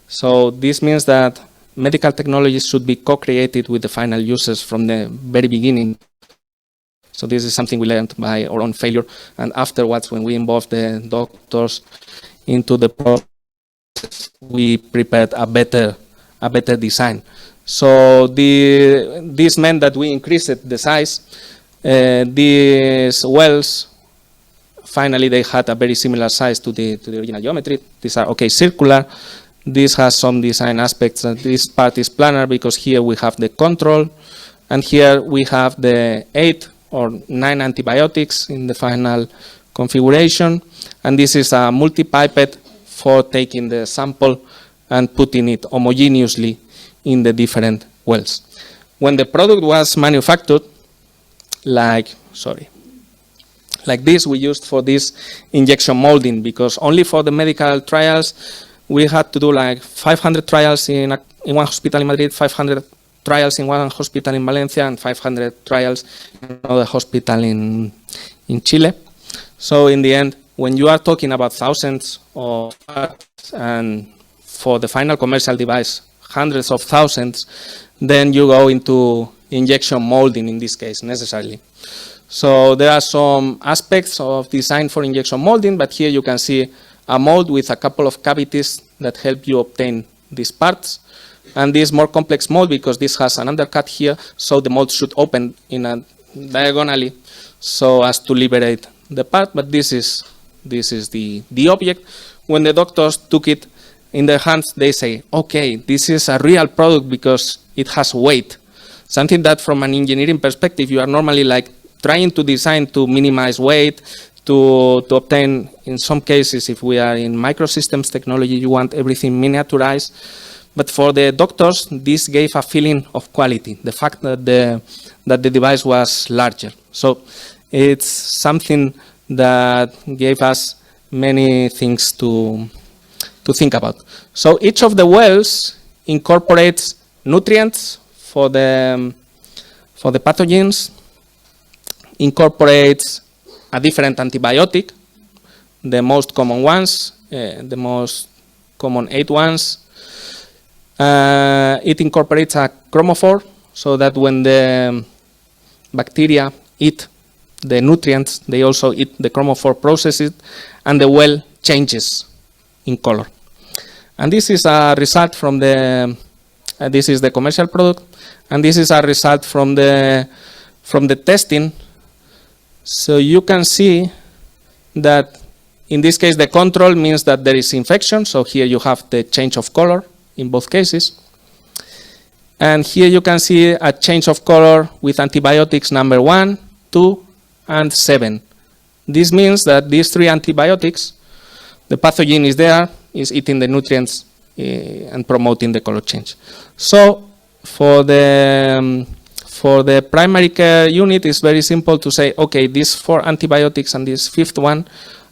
So this means that medical technologies should be co-created with the final users from the very beginning. So this is something we learned by our own failure, and afterwards, when we involved the doctors into the process, we prepared a better design. So this meant that we increased the size. These wells, finally, they had a very similar size to the original geometry. These are circular. This has some design aspects. This part is planar because here we have the control, and here we have the 8 or 9 antibiotics in the final configuration. And this is a multi-pipette for taking the sample and putting it homogeneously in the different wells. When the product was manufactured, like this, we used for this injection molding, because only for the medical trials, we had to do like 500 trials in one hospital in Madrid, 500 trials in one hospital in Valencia, and 500 trials in another hospital in Chile. So in the end, when you are talking about thousands of parts, and for the final commercial device, hundreds of thousands, then you go into injection molding in this case, necessarily. So there are some aspects of design for injection molding, but here you can see a mold with a couple of cavities that help you obtain these parts. And this more complex mold, because this has an undercut here, so the mold should open in a diagonally so as to liberate the part. But this is the object. When the doctors took it in their hands, they say, okay, this is a real product because it has weight. Something that from an engineering perspective, you are normally like trying to design to minimize weight, to obtain, in some cases, if we are in microsystems technology, you want everything miniaturized. But for the doctors, this gave a feeling of quality, the fact that the device was larger. So it's something that gave us many things to think about. So each of the wells incorporates nutrients for the pathogens, incorporates a different antibiotic, the most common ones, the most common 8 ones. It incorporates a chromophore, so that when the bacteria eat the nutrients, they also eat the chromophore processes, and the well changes in color. And this is a result from this is the commercial product, and this is a result from the testing. So you can see that in this case the control means that there is infection, so here you have the change of color in both cases. And here you can see a change of color with antibiotics number 1, 2, and 7. This means that these 3 antibiotics, the pathogen is there, is eating the nutrients and promoting the color change. So for the primary care unit, it's very simple to say, okay, these 4 antibiotics and this 5th one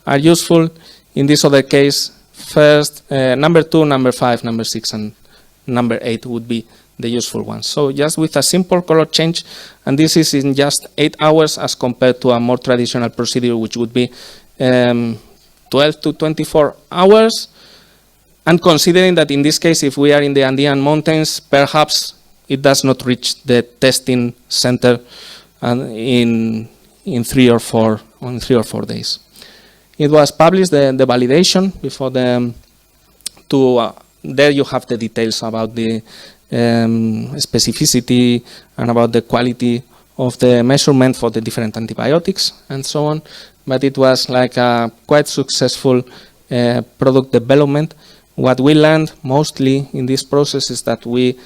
are useful. In this other case, first, number 2, number 5, number 6, and number 8 would be the useful ones. So just with a simple color change, and this is in just 8 hours as compared to a more traditional procedure, which would be 12 to 24 hours. And considering that in this case, if we are in the Andean mountains, perhaps it does not reach the testing center in 3 or 4 days. It was published, the validation before there you have the details about the specificity and about the quality of the measurement for the different antibiotics and so on. But it was like a quite successful product development. What we learned mostly in this process is that we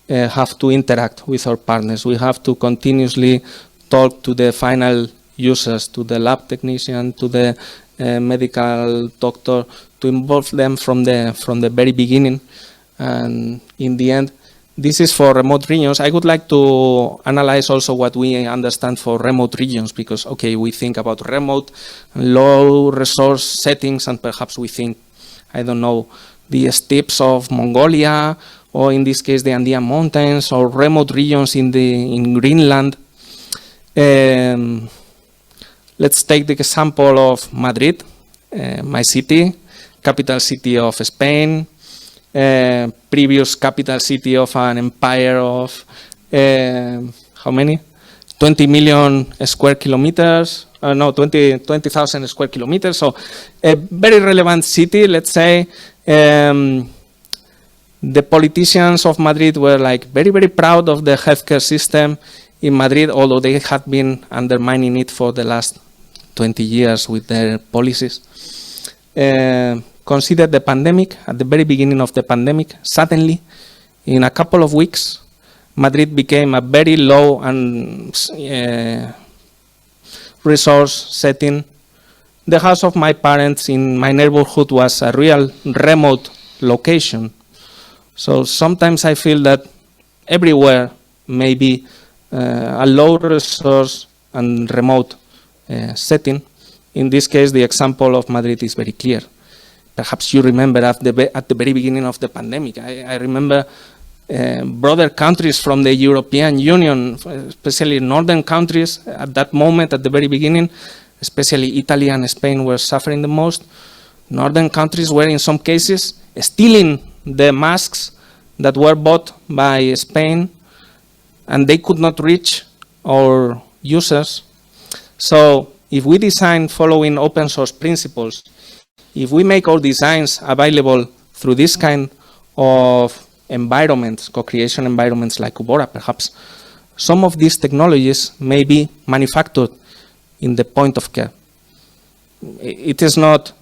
have to interact with our partners. We have to continuously talk to the final users, to the lab technician, to the medical doctor, to involve them from the very beginning. And in the end, this is for remote regions. I would like to analyze also what we understand for remote regions, because, okay, we think about remote, low resource settings, and perhaps we think, I don't know, the steppes of Mongolia, or in this case, the Andean mountains, or remote regions in Greenland. Let's take the example of Madrid, my city, capital city of Spain. previous capital city of an empire of, how many? 20 million square kilometers, no, 20,000 square kilometers. So a very relevant city, let's say. The politicians of Madrid were like very, very proud of the healthcare system in Madrid, although they had been undermining it for the last 20 years with their policies. Consider the pandemic. At the very beginning of the pandemic, suddenly, in a couple of weeks, Madrid became a very low and resource setting. The house of my parents in my neighborhood was a real remote location. So sometimes I feel that everywhere may be a low resource and remote setting. In this case, the example of Madrid is very clear. Perhaps you remember at the very beginning of the pandemic, I remember brother countries from the European Union, especially northern countries at that moment, at the very beginning, especially Italy and Spain were suffering the most. Northern countries were in some cases stealing the masks that were bought by Spain, and they could not reach our users. So if we design following open source principles, if we make our designs available through this kind of environments, co-creation environments like UBORA, perhaps some of these technologies may be manufactured in the point of care. It is not,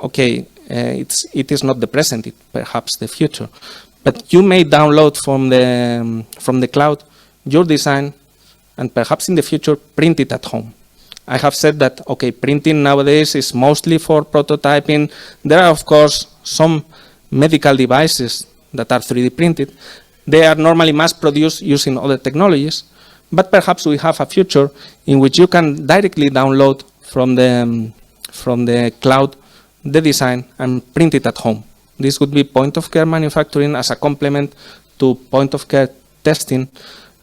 okay, it is not the present, it perhaps the future. But you may download from the cloud your design and perhaps in the future print it at home. I have said that, okay, printing nowadays is mostly for prototyping. There are, of course, some medical devices that are 3D printed. They are normally mass produced using other technologies, but perhaps we have a future in which you can directly download from the cloud the design and print it at home. This would be point-of-care manufacturing as a complement to point-of-care testing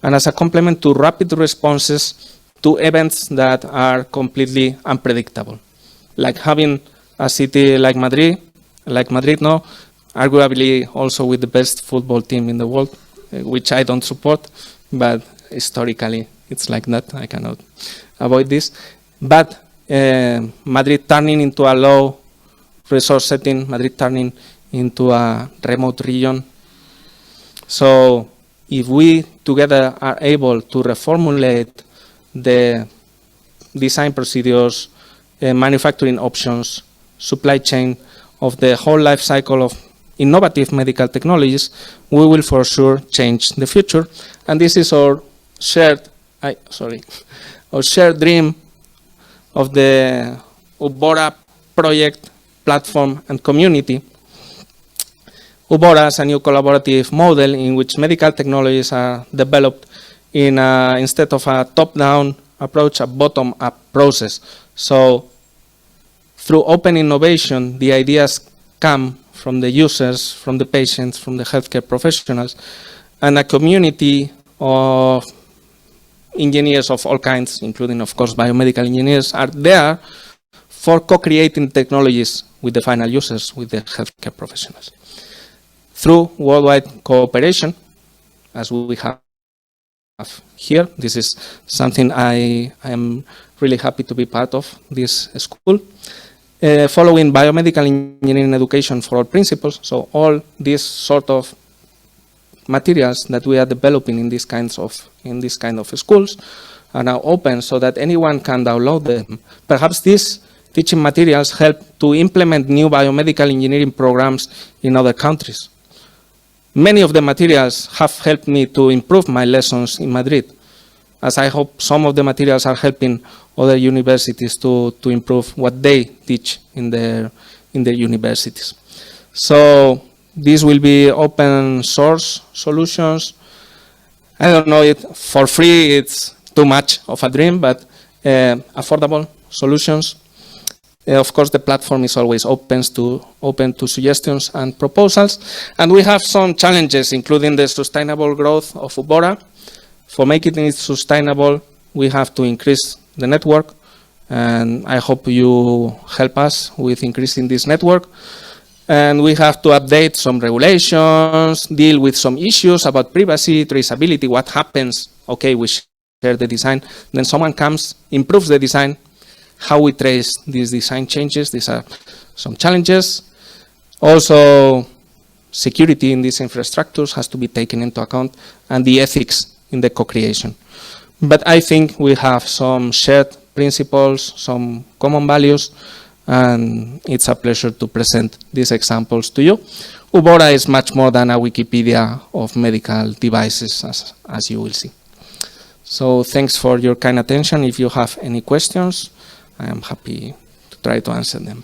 and as a complement to rapid responses to events that are completely unpredictable. Like having a city like Madrid now, arguably also with the best football team in the world, which I don't support, but historically it's like that, I cannot avoid this. But Madrid turning into a low resource setting, Madrid turning into a remote region. So if we together are able to reformulate the design procedures, manufacturing options, supply chain of the whole life cycle of innovative medical technologies, we will for sure change the future. And this is our shared dream of the UBORA project, platform, and community. UBORA is a new collaborative model in which medical technologies are developed instead of a top-down approach, a bottom-up process. So through open innovation, the ideas come from the users, from the patients, from the healthcare professionals, and a community of engineers of all kinds, including, of course, biomedical engineers, are there for co-creating technologies with the final users, with the healthcare professionals. Through worldwide cooperation, as we have here, this is something I am really happy to be part of this school. Following biomedical engineering education for all principles, so all these sort of materials that we are developing in these kind of schools are now open so that anyone can download them. Perhaps these teaching materials help to implement new biomedical engineering programs in other countries. Many of the materials have helped me to improve my lessons in Madrid, as I hope some of the materials are helping other universities to improve what they teach in their universities. So these will be open source solutions. I don't know, for free it's too much of a dream, but affordable solutions. Of course, the platform is always open to suggestions and proposals. And we have some challenges, including the sustainable growth of UBORA. For making it sustainable, we have to increase the network. And I hope you help us with increasing this network. and we have to update some regulations, deal with some issues about privacy, traceability, what happens, okay, we share the design, then someone comes, improves the design, how we trace these design changes, these are some challenges. Also, security in these infrastructures has to be taken into account, and the ethics in the co-creation. But I think we have some shared principles, some common values, and it's a pleasure to present these examples to you. UBORA is much more than a Wikipedia of medical devices, as you will see. So thanks for your kind attention. If you have any questions, I am happy to try to answer them.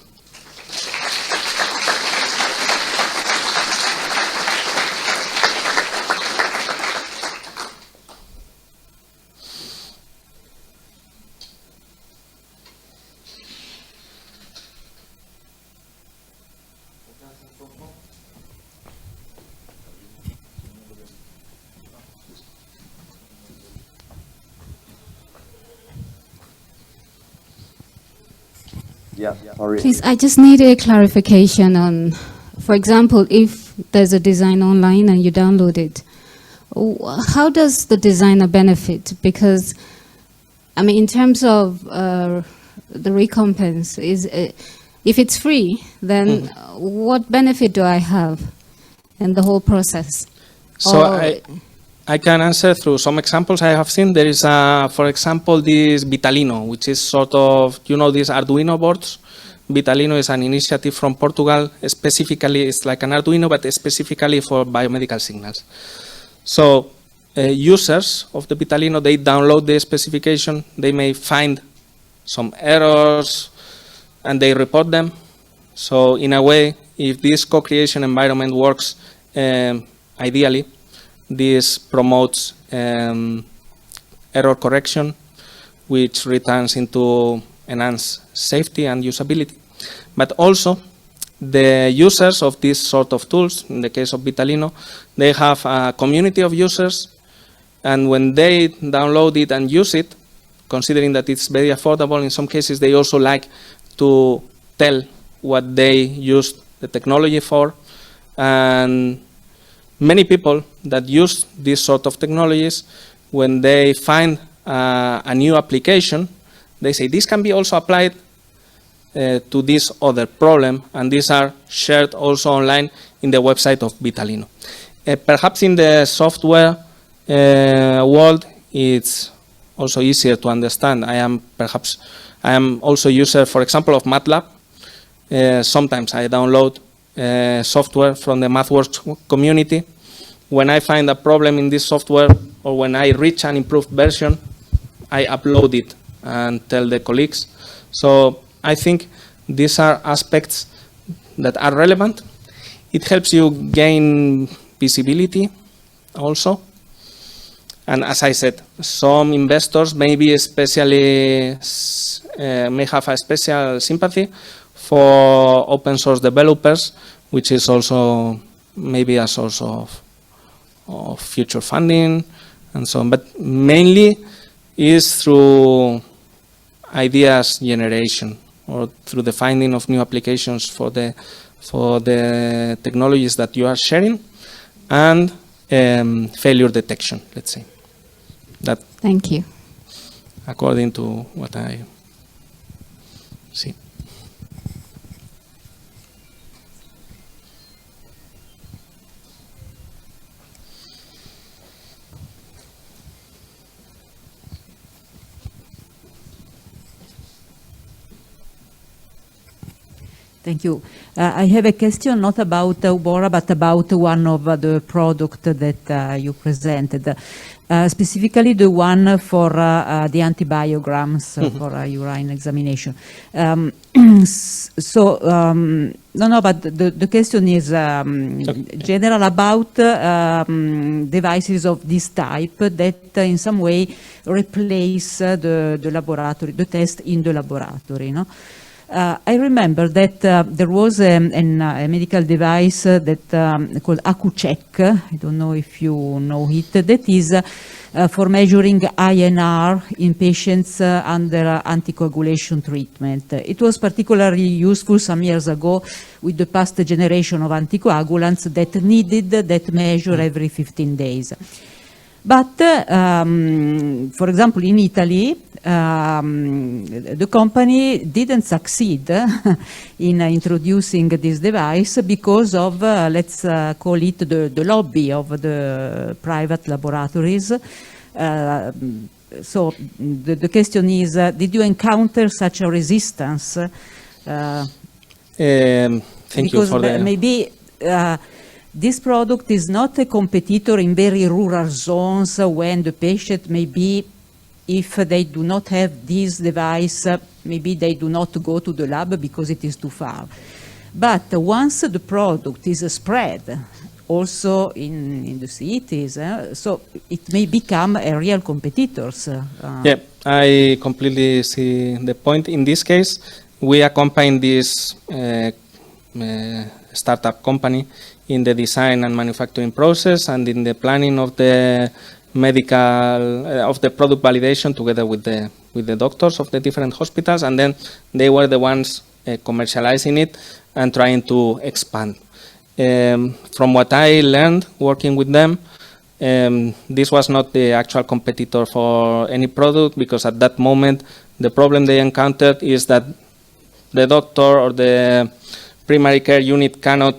Yeah, sorry. Please, I just need a clarification on, for example, if there's a design online and you download it, how does the designer benefit? Because, I mean, in terms of the recompense, if it's free, then what benefit do I have in the whole process? So I can answer through some examples I have seen. There is, for example, this Vitalino, which is sort of, you know, these Arduino boards. Vitalino is an initiative from Portugal. Specifically, it's like an Arduino, but specifically for biomedical signals. So users of the Vitalino, they download the specification. They may find some errors, and they report them. So in a way, if this co-creation environment works ideally, this promotes error correction, which returns into enhanced safety and usability. But also, the users of these sort of tools, in the case of Vitalino, they have a community of users, and when they download it and use it, considering that it's very affordable, in some cases they also like to tell what they used the technology for, and many people that use these sort of technologies, when they find a new application, they say this can be also applied to this other problem, and these are shared also online in the website of Vitalino. Perhaps in the software world, it's also easier to understand. I am also a user, for example, of MATLAB. Sometimes I download software from the MathWorks community. When I find a problem in this software, or when I reach an improved version, I upload it and tell the colleagues. So I think these are aspects that are relevant. It helps you gain visibility also. And as I said, some investors maybe especially may have a special sympathy for open source developers, which is also maybe a source of future funding and so on. But mainly is through ideas generation, or through the finding of new applications for the technologies that you are sharing, and failure detection, let's say. That. Thank you. According to what I see. Thank you. I have a question not about UBORA, but about one of the products that you presented, specifically the one for the antibiograms for urine examination. No, but the question is general about devices of this type that in some way replace the laboratory, the test in the laboratory, no? I remember that there was a medical device that called AcuCheck. I don't know if you know it. That is for measuring INR in patients under anticoagulation treatment. It was particularly useful some years ago with the past generation of anticoagulants that needed that measure every 15 days. But, for example, in Italy, the company didn't succeed in introducing this device because of, let's call it the lobby of the private laboratories. So the question is, did you encounter such a resistance? Thank you for the... Maybe this product is not a competitor in very rural zones when the patient maybe, if they do not have this device, maybe they do not go to the lab because it is too far. But once the product is spread also in the cities, so it may become a real competitors. Yeah, I completely see the point. In this case, we accompany this startup company in the design and manufacturing process and in the planning of the medical of the product validation together with the doctors of the different hospitals, and then they were the ones commercializing it and trying to expand. From what I learned working with them, this was not the actual competitor for any product, because at that moment the problem they encountered is that the doctor or the primary care unit cannot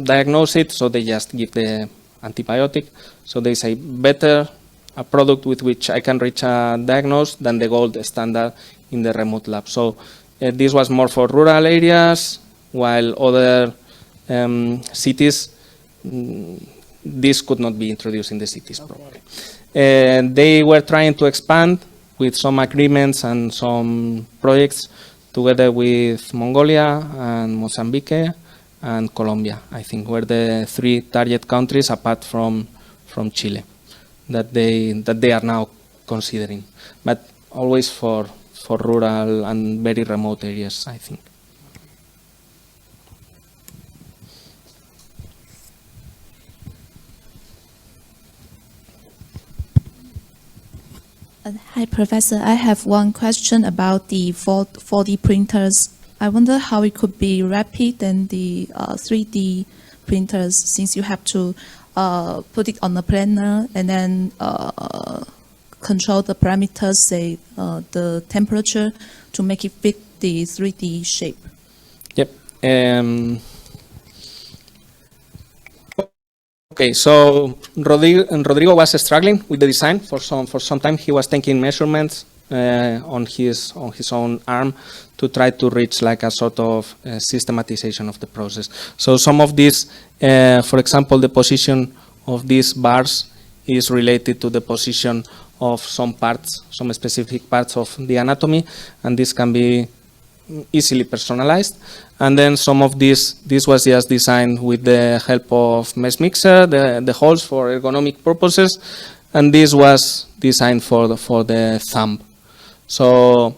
diagnose it, so they just give the antibiotic. So they say better a product with which I can reach a diagnose than the gold standard in the remote lab. So this was more for rural areas, while other cities, this could not be introduced in the cities probably. They were trying to expand with some agreements and some projects together with Mongolia and Mozambique and Colombia. I think were the three target countries apart from Chile that they are now considering, but always for rural and very remote areas, I think. Hi, Professor. I have one question about the 4D printers. I wonder how it could be rapid than the 3D printers, since you have to put it on a planer and then control the parameters, say the temperature, to make it fit the 3D shape. Yep. Okay, so Rodrigo was struggling with the design for some time. He was taking measurements on his own arm to try to reach like a sort of systematization of the process. So some of these, for example, the position of these bars is related to the position of some parts, some specific parts of the anatomy, and this can be easily personalized. And then some of this was just designed with the help of mesh mixer, the holes for ergonomic purposes, and this was designed for the thumb. So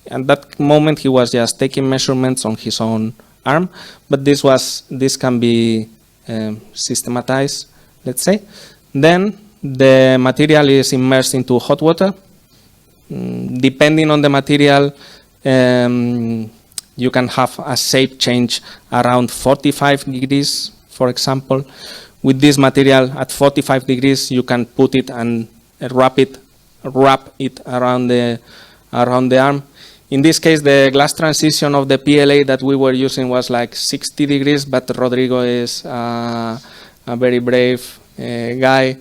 at that moment he was just taking measurements on his own arm, but this can be systematized, let's say. Then the material is immersed into hot water. Depending on the material, you can have a shape change around 45 degrees, for example. With this material at 45 degrees, you can put it and wrap it around the arm. In this case, the glass transition of the PLA that we were using was like 60 degrees, but Rodrigo is a very brave guy.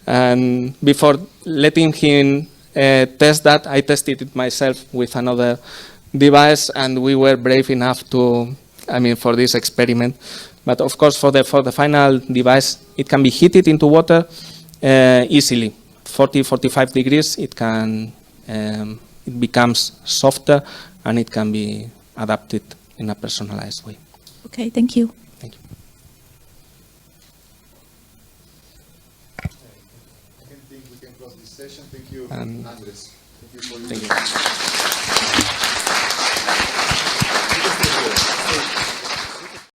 And before letting him test that, I tested it myself with another device, and we were brave enough to, for this experiment. But of course, for the final device, it can be heated into water easily. 40-45 degrees, it becomes softer, and it can be adapted in a personalized way. Okay, thank you. Thank you. I think we can close this session. Thank you, And Andrés. Thank you for your thank you.